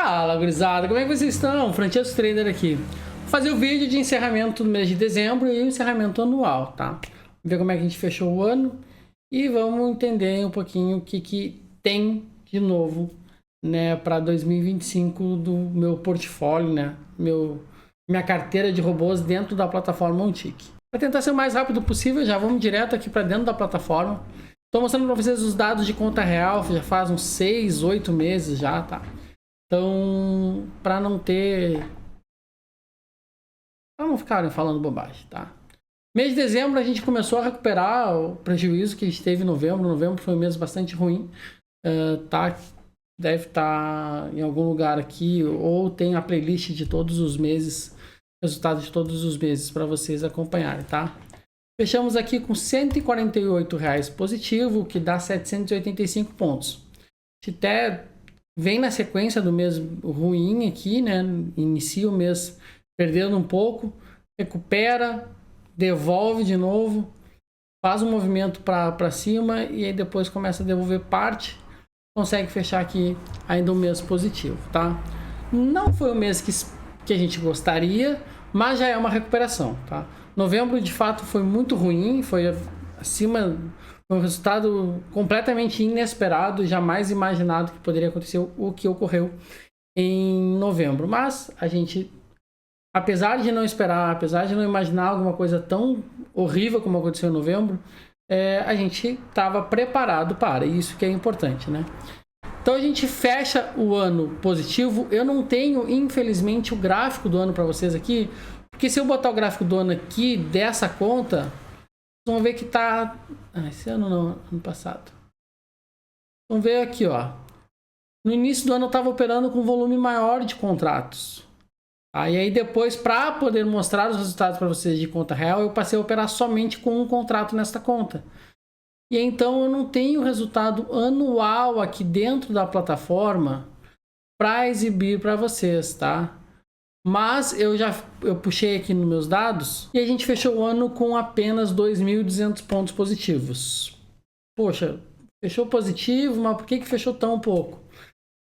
Fala, gurizada, como é que vocês estão? Francesco Trader aqui. Vou fazer o vídeo de encerramento do mês de dezembro e o encerramento anual, tá? Vamos ver como é que a gente fechou o ano e vamos entender um pouquinho o que tem de novo, né, para 2025 do meu portfólio, né? Minha carteira de robôs dentro da plataforma OnTick. Para tentar ser o mais rápido possível, já vamos direto aqui para dentro da plataforma. Estou mostrando para vocês os dados de conta real, já faz uns 6, 8 meses já, tá? Então, para não ficarem falando bobagem, tá? Mês de dezembro a gente começou a recuperar o prejuízo que a gente teve em novembro. Novembro foi um mês bastante ruim, tá? Deve estar em algum lugar aqui, ou tem a playlist de todos os meses, resultado de todos os meses para vocês acompanharem, tá? Fechamos aqui com R$ 148,00 positivo, que dá 785 pontos. A gente até vem na sequência do mês ruim aqui, né? Inicia o mês perdendo um pouco, recupera, devolve de novo, faz um movimento para cima e aí depois começa a devolver parte, consegue fechar aqui ainda um mês positivo, tá? Não foi o mês que a gente gostaria, mas já é uma recuperação, tá? Novembro de fato foi muito ruim, foi acima, foi um resultado completamente inesperado, jamais imaginado que poderia acontecer o que ocorreu em novembro. Mas a gente, apesar de não esperar, apesar de não imaginar alguma coisa tão horrível como aconteceu em novembro, a gente estava preparado para, isso que é importante, né? Então a gente fecha o ano positivo. Eu não tenho, infelizmente, o gráfico do ano para vocês aqui, porque se eu botar o gráfico do ano aqui dessa conta, vocês vão ver que tá... esse ano não, ano passado. Vamos ver aqui, ó. No início do ano eu estava operando com um volume maior de contratos. E aí depois, para poder mostrar os resultados para vocês de conta real, eu passei a operar somente com um contrato nesta conta. E então eu não tenho resultado anual aqui dentro da plataforma para exibir para vocês, tá? Mas eu puxei aqui nos meus dados e a gente fechou o ano com apenas 2.200 pontos positivos. Poxa, fechou positivo, mas por que fechou tão pouco?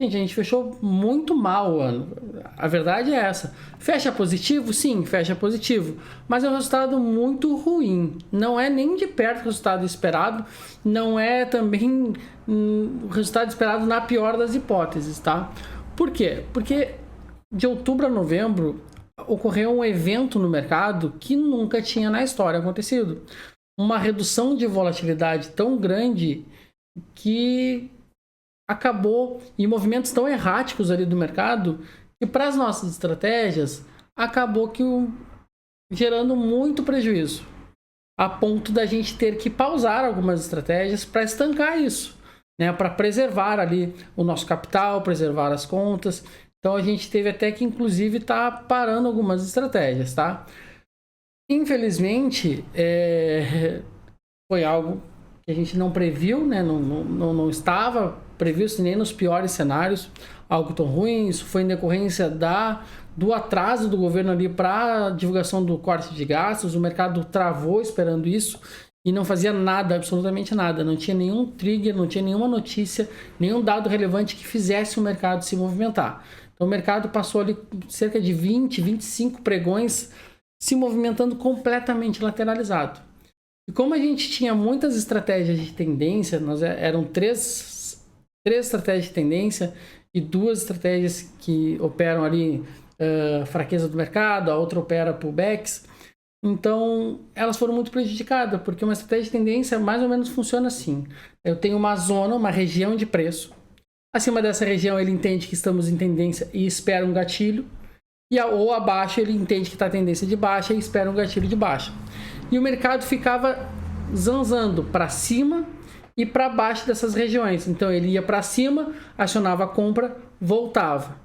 Gente, a gente fechou muito mal o ano. A verdade é essa. Fecha positivo? Sim, fecha positivo. Mas é um resultado muito ruim. Não é nem de perto o resultado esperado. Não é também o resultado esperado na pior das hipóteses, tá? Por quê? Porque de outubro a novembro ocorreu um evento no mercado que nunca tinha na história acontecido. Uma redução de volatilidade tão grande que acabou em movimentos tão erráticos ali do mercado que para as nossas estratégias acabou gerando muito prejuízo, a ponto da gente ter que pausar algumas estratégias para estancar isso, né? Para preservar ali o nosso capital, preservar as contas. Então a gente teve até que inclusive tá parando algumas estratégias, tá? Infelizmente foi algo que a gente não previu, né? Não estava previsto nem nos piores cenários algo tão ruim. Isso foi em decorrência do atraso do governo ali para a divulgação do corte de gastos. O mercado travou esperando isso e não fazia nada, absolutamente nada. Não tinha nenhum trigger, não tinha nenhuma notícia, nenhum dado relevante que fizesse o mercado se movimentar. Então o mercado passou ali cerca de 20, 25 pregões se movimentando completamente lateralizado. E como a gente tinha muitas estratégias de tendência, eram três estratégias de tendência e 2 estratégias que operam ali fraqueza do mercado, a outra opera pullbacks. Então elas foram muito prejudicadas, porque uma estratégia de tendência mais ou menos funciona assim. Eu tenho uma zona, uma região de preço. Acima dessa região ele entende que estamos em tendência e espera um gatilho. Ou abaixo ele entende que está tendência de baixa e espera um gatilho de baixa. E o mercado ficava zanzando para cima e para baixo dessas regiões. Então ele ia para cima, acionava a compra, voltava.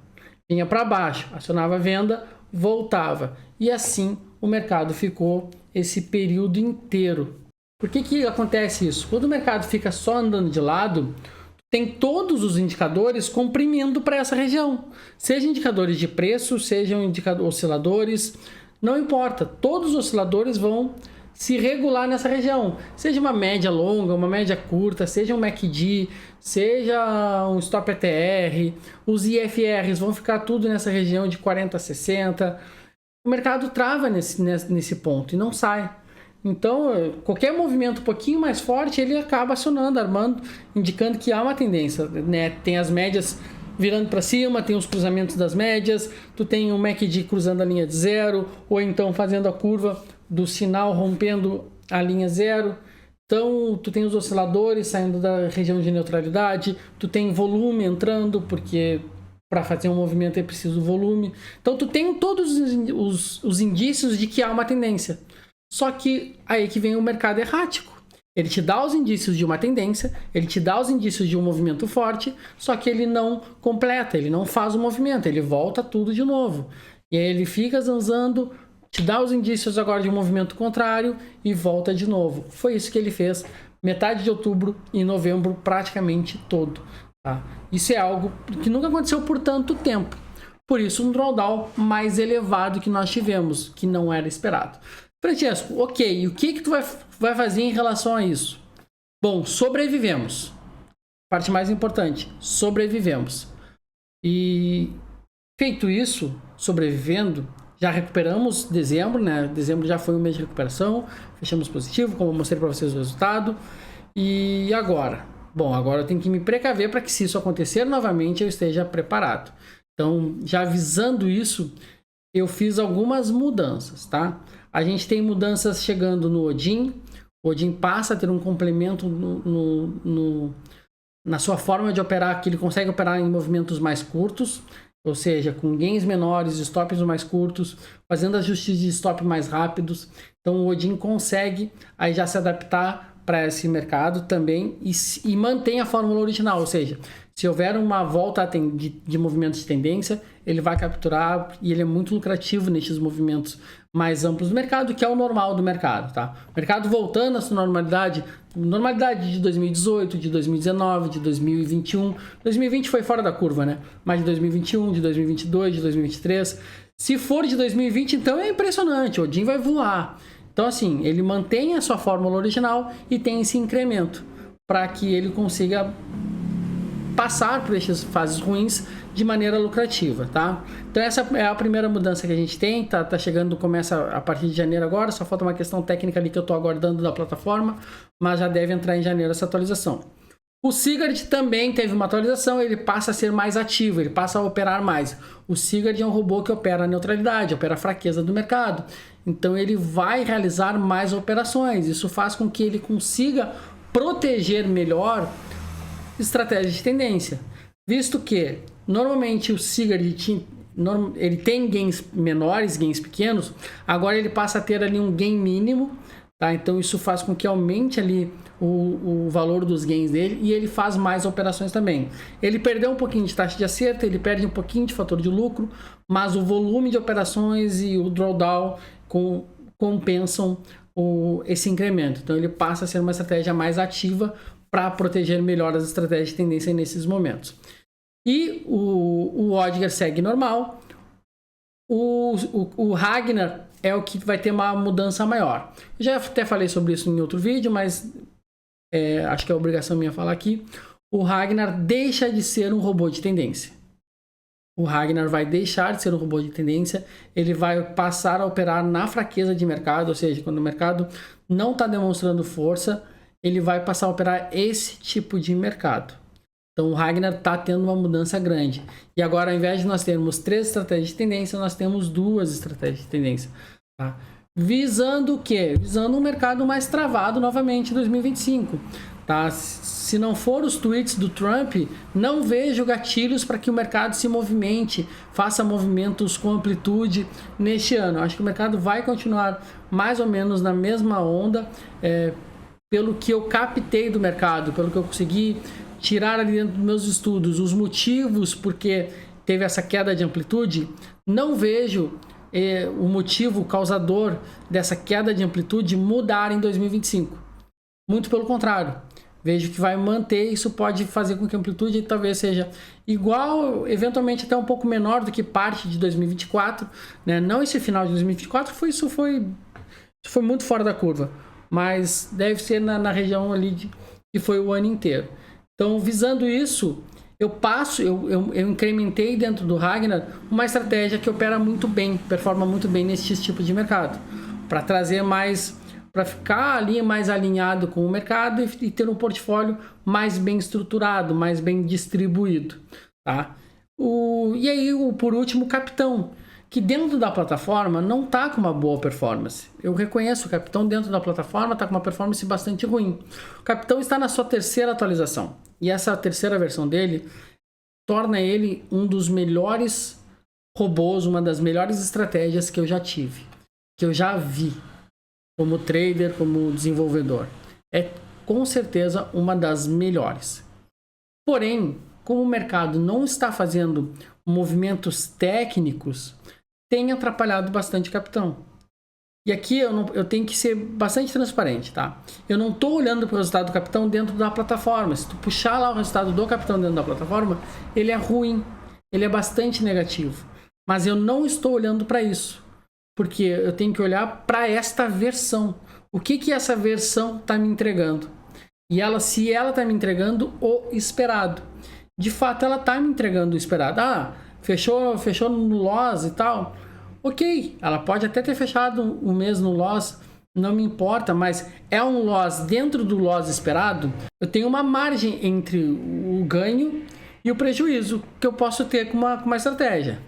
Vinha para baixo, acionava a venda, voltava. E assim o mercado ficou esse período inteiro. Por que acontece isso? Quando o mercado fica só andando de lado, tem todos os indicadores comprimindo para essa região. Seja indicadores de preço, sejam osciladores, não importa. Todos os osciladores vão se regular nessa região. Seja uma média longa, uma média curta, seja um MACD, seja um Stop ATR, os IFRs vão ficar tudo nessa região de 40 a 60. O mercado trava nesse ponto e não sai. Então, qualquer movimento um pouquinho mais forte, ele acaba acionando, armando, indicando que há uma tendência, né? Tem as médias virando para cima, tem os cruzamentos das médias, tu tem o MACD cruzando a linha de zero, ou então fazendo a curva do sinal rompendo a linha zero. Então, tu tem os osciladores saindo da região de neutralidade, tu tem volume entrando, porque para fazer um movimento é preciso volume. Então, tu tem todos os indícios de que há uma tendência. Só que aí que vem o mercado errático. Ele te dá os indícios de uma tendência, ele te dá os indícios de um movimento forte, só que ele não completa, ele não faz o movimento, ele volta tudo de novo. E aí ele fica zanzando, te dá os indícios agora de um movimento contrário e volta de novo. Foi isso que ele fez metade de outubro e novembro praticamente todo. Tá? Isso é algo que nunca aconteceu por tanto tempo. Por isso um drawdown mais elevado que nós tivemos, que não era esperado. Francesco, ok, e o que tu vai fazer em relação a isso? Bom, sobrevivemos. Parte mais importante, sobrevivemos. E feito isso, sobrevivendo, já recuperamos dezembro, né? Dezembro já foi um mês de recuperação, fechamos positivo, como eu mostrei para vocês o resultado. E agora? Bom, agora eu tenho que me precaver para que se isso acontecer novamente eu esteja preparado. Então, já avisando isso, eu fiz algumas mudanças, tá? A gente tem mudanças chegando no Odin. O Odin passa a ter um complemento na sua forma de operar, que ele consegue operar em movimentos mais curtos, ou seja, com gains menores, stops mais curtos, fazendo ajustes de stop mais rápidos. Então o Odin consegue aí já se adaptar para esse mercado também e mantém a fórmula original, ou seja, se houver uma volta de movimentos de tendência, ele vai capturar e ele é muito lucrativo nesses movimentos mais amplos do mercado, que é o normal do mercado, tá? O mercado voltando à sua normalidade de 2018, de 2019, de 2021. 2020 foi fora da curva, né? Mas de 2021, de 2022, de 2023. Se for de 2020, então é impressionante, o Odin vai voar. Então, assim, ele mantém a sua fórmula original e tem esse incremento para que ele consiga passar por essas fases ruins de maneira lucrativa, tá? Então essa é a primeira mudança que a gente tem, tá chegando, começa a partir de janeiro agora, só falta uma questão técnica ali que eu tô aguardando da plataforma, mas já deve entrar em janeiro essa atualização. O Sigurd também teve uma atualização, ele passa a ser mais ativo, ele passa a operar mais. O Sigurd é um robô que opera a neutralidade, opera a fraqueza do mercado, então ele vai realizar mais operações, isso faz com que ele consiga proteger melhor estratégia de tendência, visto que normalmente o Sigurd ele tem gains menores, gains pequenos, agora ele passa a ter ali um gain mínimo, tá? Então isso faz com que aumente ali o valor dos gains dele e ele faz mais operações também. Ele perdeu um pouquinho de taxa de acerto, ele perde um pouquinho de fator de lucro, mas o volume de operações e o drawdown compensam esse incremento. Então ele passa a ser uma estratégia mais ativa para proteger melhor as estratégias de tendência nesses momentos. E o Odger segue normal. O Ragnar é o que vai ter uma mudança maior. Eu já até falei sobre isso em outro vídeo, mas acho que é obrigação minha falar aqui. O Ragnar deixa de ser um robô de tendência. O Ragnar vai deixar de ser um robô de tendência, ele vai passar a operar na fraqueza de mercado, ou seja, quando o mercado não está demonstrando força, ele vai passar a operar esse tipo de mercado. Então o Ragnar está tendo uma mudança grande. E agora, ao invés de nós termos 3 estratégias de tendência, nós temos 2 estratégias de tendência. Tá? Visando o quê? Visando um mercado mais travado novamente em 2025. Tá? Se não for os tweets do Trump, não vejo gatilhos para que o mercado se movimente, faça movimentos com amplitude neste ano. Acho que o mercado vai continuar mais ou menos na mesma onda, pelo que eu captei do mercado, pelo que eu consegui tirar ali dentro dos meus estudos, os motivos porque teve essa queda de amplitude, não vejo o motivo causador dessa queda de amplitude mudar em 2025. Muito pelo contrário, vejo que vai manter, isso pode fazer com que a amplitude talvez seja igual, eventualmente até um pouco menor do que parte de 2024, né? Não esse final de 2024, isso foi Isso foi muito fora da curva, mas deve ser na região ali que foi o ano inteiro. Então, visando isso, eu incrementei dentro do Ragnar uma estratégia que opera muito bem, performa muito bem nesse tipo de mercado, para trazer mais, para ficar ali mais alinhado com o mercado e ter um portfólio mais bem estruturado, mais bem distribuído, tá? E aí, por último, o Capitão, que dentro da plataforma não está com uma boa performance. Eu reconheço, o Capitão dentro da plataforma está com uma performance bastante ruim. O Capitão está na sua terceira atualização. E essa terceira versão dele torna ele um dos melhores robôs, uma das melhores estratégias que eu já tive, que eu já vi como trader, como desenvolvedor. É com certeza uma das melhores. Porém, como o mercado não está fazendo movimentos técnicos, tem atrapalhado bastante o Capitão. E aqui eu tenho que ser bastante transparente, tá? Eu não estou olhando para o resultado do Capitão dentro da plataforma. Se tu puxar lá o resultado do Capitão dentro da plataforma, ele é ruim, ele é bastante negativo. Mas eu não estou olhando para isso, porque eu tenho que olhar para esta versão. O que essa versão está me entregando? E se ela está me entregando o esperado. De fato, ela está me entregando o esperado. Fechou no loss e tal. Ok, ela pode até ter fechado o mês no loss, não me importa, mas é um loss dentro do loss esperado. Eu tenho uma margem entre o ganho e o prejuízo que eu posso ter com uma estratégia.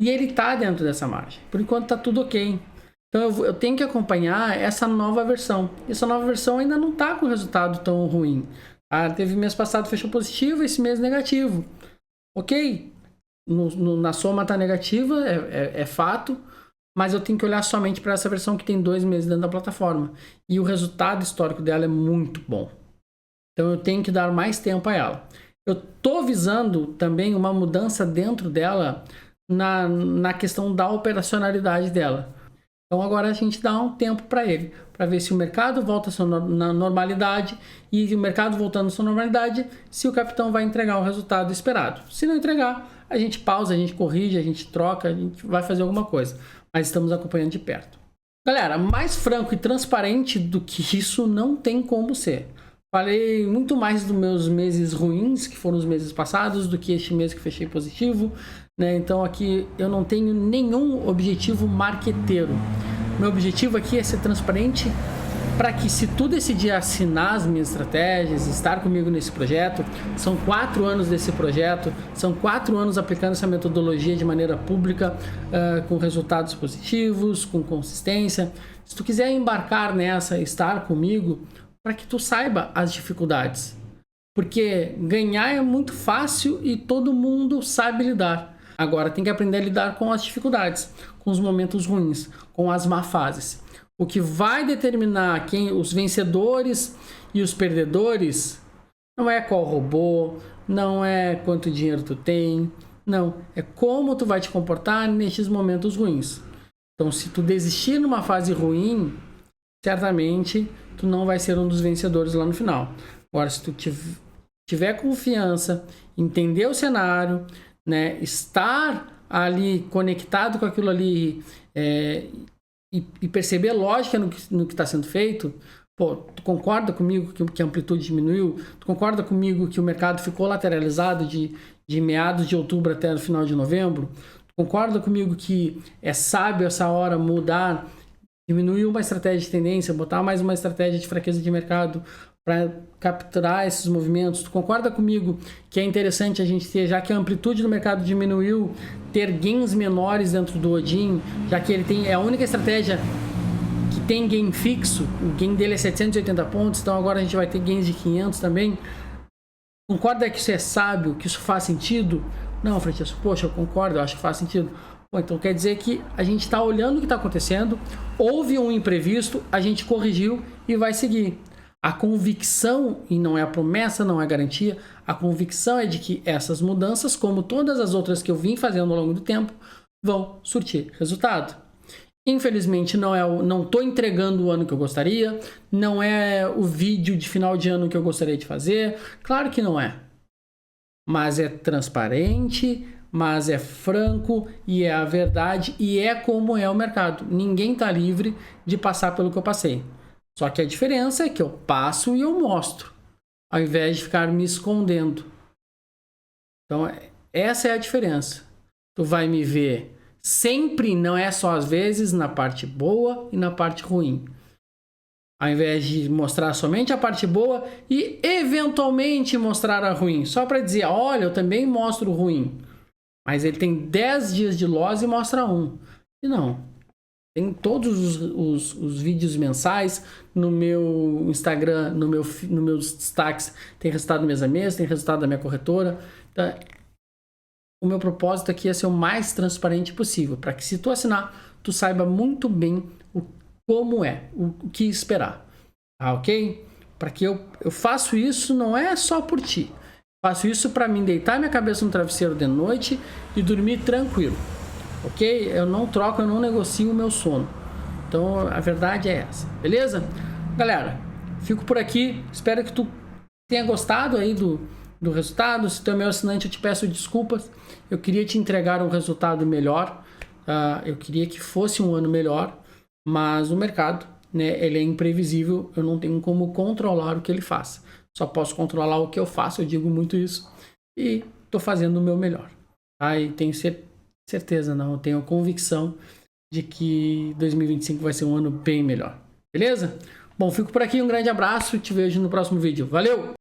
E ele está dentro dessa margem. Por enquanto está tudo ok. Então eu tenho que acompanhar essa nova versão. Essa nova versão ainda não está com resultado tão ruim. Teve mês passado fechou positivo, esse mês negativo. Ok, na soma está negativa, é fato, mas eu tenho que olhar somente para essa versão que tem 2 meses dentro da plataforma. E o resultado histórico dela é muito bom. Então eu tenho que dar mais tempo a ela. Eu estou visando também uma mudança dentro dela na questão da operacionalidade dela. Então agora a gente dá um tempo para ele, para ver se o mercado volta à sua normalidade, e o mercado voltando à sua normalidade, se o Capitão vai entregar o resultado esperado. Se não entregar, a gente pausa, a gente corrige, a gente troca, a gente vai fazer alguma coisa. Mas estamos acompanhando de perto. Galera, mais franco e transparente do que isso não tem como ser. Falei muito mais dos meus meses ruins, que foram os meses passados, do que este mês que fechei positivo, né? Então aqui eu não tenho nenhum objetivo marqueteiro. Meu objetivo aqui é ser transparente para que, se tu decidir assinar as minhas estratégias, estar comigo nesse projeto, são 4 anos desse projeto, são 4 anos aplicando essa metodologia de maneira pública, com resultados positivos, com consistência. Se tu quiser embarcar nessa, estar comigo, para que tu saiba as dificuldades. Porque ganhar é muito fácil e todo mundo sabe lidar. Agora tem que aprender a lidar com as dificuldades, com os momentos ruins, com as má fases. O que vai determinar os vencedores e os perdedores não é qual robô, não é quanto dinheiro tu tem, não. É como tu vai te comportar nesses momentos ruins. Então, se tu desistir numa fase ruim, certamente tu não vai ser um dos vencedores lá no final. Agora, se tu tiver confiança, entender o cenário, né, estar ali conectado com aquilo ali, e perceber lógica no que está sendo feito, tu concorda comigo que a amplitude diminuiu? Tu concorda comigo que o mercado ficou lateralizado de meados de outubro até o final de novembro? Tu concorda comigo que é sábio essa hora mudar, diminuir uma estratégia de tendência, botar mais uma estratégia de fraqueza de mercado para capturar esses movimentos? Tu concorda comigo que é interessante a gente ter, já que a amplitude do mercado diminuiu, ter gains menores dentro do Odin, já que ele é a única estratégia que tem gain fixo, o gain dele é 780 pontos, então agora a gente vai ter gains de 500 também. Concorda que isso é sábio, que isso faz sentido? Não, Francesco, poxa, eu concordo, eu acho que faz sentido. Bom, então quer dizer que a gente está olhando o que está acontecendo, houve um imprevisto, a gente corrigiu e vai seguir. A convicção, e não é a promessa, não é a garantia, a convicção é de que essas mudanças, como todas as outras que eu vim fazendo ao longo do tempo, vão surtir resultado. Infelizmente não estou entregando o ano que eu gostaria, não é o vídeo de final de ano que eu gostaria de fazer, claro que não é. Mas é transparente, mas é franco e é a verdade e é como é o mercado. Ninguém está livre de passar pelo que eu passei. Só que a diferença é que eu passo e eu mostro, ao invés de ficar me escondendo. Então, essa é a diferença. Tu vai me ver sempre, não é só às vezes, na parte boa e na parte ruim. Ao invés de mostrar somente a parte boa e eventualmente mostrar a ruim. Só para dizer, olha, eu também mostro o ruim. Mas ele tem 10 dias de loss e mostra um. E não. Tem todos os vídeos mensais no meu Instagram, nos meus destaques. Tem resultado do mês a mês, tem resultado da minha corretora. Então, o meu propósito aqui é ser o mais transparente possível. Para que se tu assinar, tu saiba muito bem como é, o que esperar. Tá, ok? Para que eu faço isso não é só por ti. Faço isso para mim deitar minha cabeça no travesseiro de noite e dormir tranquilo. Ok? Eu não troco, eu não negocio o meu sono. Então a verdade é essa. Beleza? Galera, fico por aqui. Espero que tu tenha gostado aí do resultado. Se tu é meu assinante, eu te peço desculpas. Eu queria te entregar um resultado melhor. Eu queria que fosse um ano melhor. Mas o mercado, né, ele é imprevisível. Eu não tenho como controlar o que ele faz. Só posso controlar o que eu faço. Eu digo muito isso. E estou fazendo o meu melhor. E tenho certeza, não. Eu tenho convicção de que 2025 vai ser um ano bem melhor. Beleza? Bom, fico por aqui. Um grande abraço. Te vejo no próximo vídeo. Valeu!